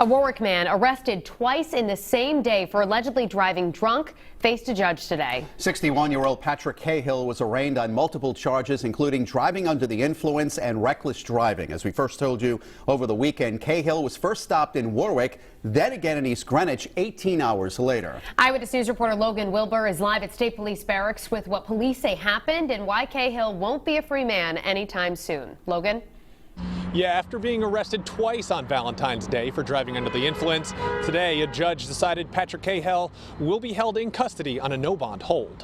A Warwick man arrested twice in the same day for allegedly driving drunk faced a judge today. 61-year-old Patrick Cahill was arraigned on multiple charges, including driving under the influence and reckless driving. As we first told you over the weekend, Cahill was first stopped in Warwick, then again in East Greenwich 18 hours later. Eyewitness News reporter Logan Wilbur is live at State Police Barracks with what police say happened and why Cahill won't be a free man anytime soon. Logan? Yeah, after being arrested twice on Valentine's Day for driving under the influence, today a judge decided Patrick Cahill will be held in custody on a no-bond hold.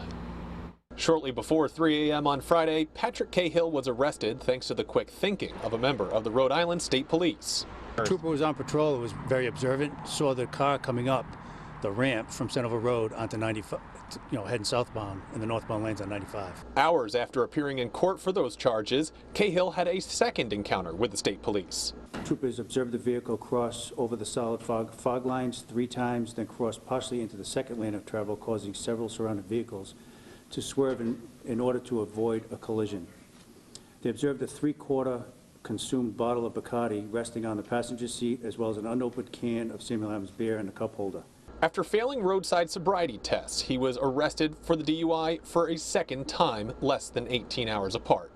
Shortly before 3 a.m. on Friday, Patrick Cahill was arrested thanks to the quick thinking of a member of the Rhode Island State Police. The trooper was on patrol, was very observant, saw the car coming up the ramp from Centerville Road onto 95, heading southbound in the northbound lanes on 95. Hours after appearing in court for those charges, Cahill had a second encounter with the state police. Troopers observed the vehicle cross over the solid fog lines 3 times, then cross partially into the second lane of travel, causing several surrounding vehicles to swerve in order to avoid a collision. They observed a 3/4 consumed bottle of Bacardi resting on the passenger seat, as well as an unopened can of Samuel Adams beer in the cup holder. After failing roadside sobriety tests, he was arrested for the DUI for a second time, less than 18 hours apart.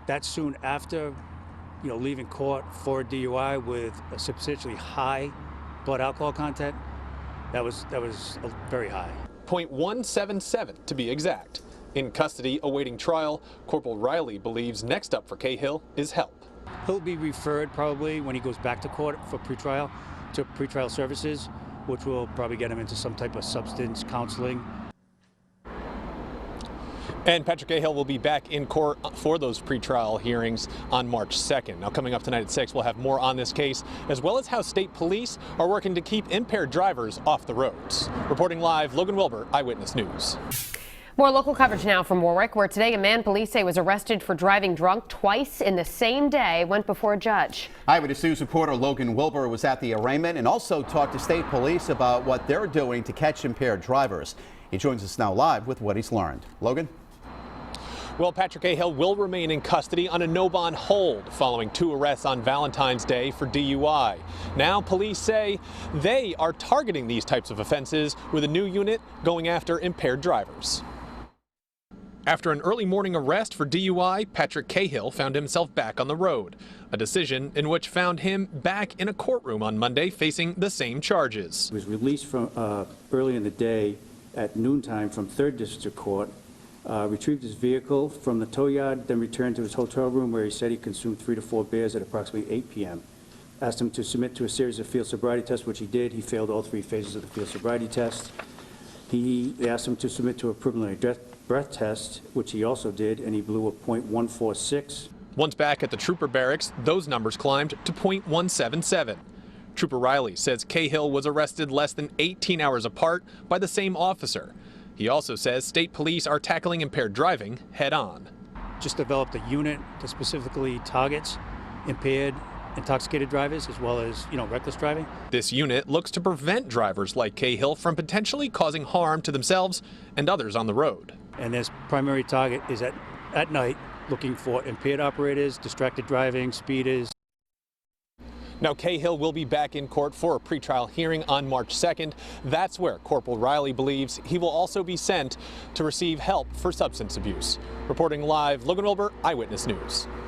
That's soon after, leaving court for a DUI with a substantially high blood alcohol content. That was very high. 0.177 to be exact. In custody, awaiting trial, Corporal Riley believes next up for Cahill is help. He'll be referred probably when he goes back to court for pretrial to pretrial services, which will probably get him into some type of substance counseling. And Patrick Cahill will be back in court for those pretrial hearings on March 2nd. Now, coming up tonight at 6, we'll have more on this case, as well as how state police are working to keep impaired drivers off the roads. Reporting live, Logan Wilbur, Eyewitness News. More local coverage now from Warwick, where today a man police say was arrested for driving drunk twice in the same day went before a judge. Eyewitness News reporter Logan Wilbur was at the arraignment and also talked to state police about what they're doing to catch impaired drivers. He joins us now live with what he's learned. Logan? Well, Patrick Cahill will remain in custody on a no-bond hold following 2 arrests on Valentine's Day for DUI. Now, police say they are targeting these types of offenses with a new unit going after impaired drivers. After an early morning arrest for DUI, Patrick Cahill found himself back on the road, a decision in which found him back in a courtroom on Monday facing the same charges. He was released from early in the day at noontime from 3rd District Court, retrieved his vehicle from the tow yard, then returned to his hotel room where he said he consumed 3 to 4 beers at approximately 8 p.m. Asked him to submit to a series of field sobriety tests, which he did. He failed all 3 phases of the field sobriety test. They asked him to submit to a preliminary breath test, which he also did, and he blew a .146. Once back at the trooper barracks, those numbers climbed to .177. Trooper Riley says Cahill was arrested less than 18 hours apart by the same officer. He also says state police are tackling impaired driving head on. Just developed a unit that specifically targets impaired, intoxicated drivers as well as, reckless driving. This unit looks to prevent drivers like Cahill from potentially causing harm to themselves and others on the road. And their primary target is at night, looking for impaired operators, distracted driving, speeders. Now, Cahill will be back in court for a pretrial hearing on March 2nd. That's where Corporal Riley believes he will also be sent to receive help for substance abuse. Reporting live, Logan Wilbur, Eyewitness News.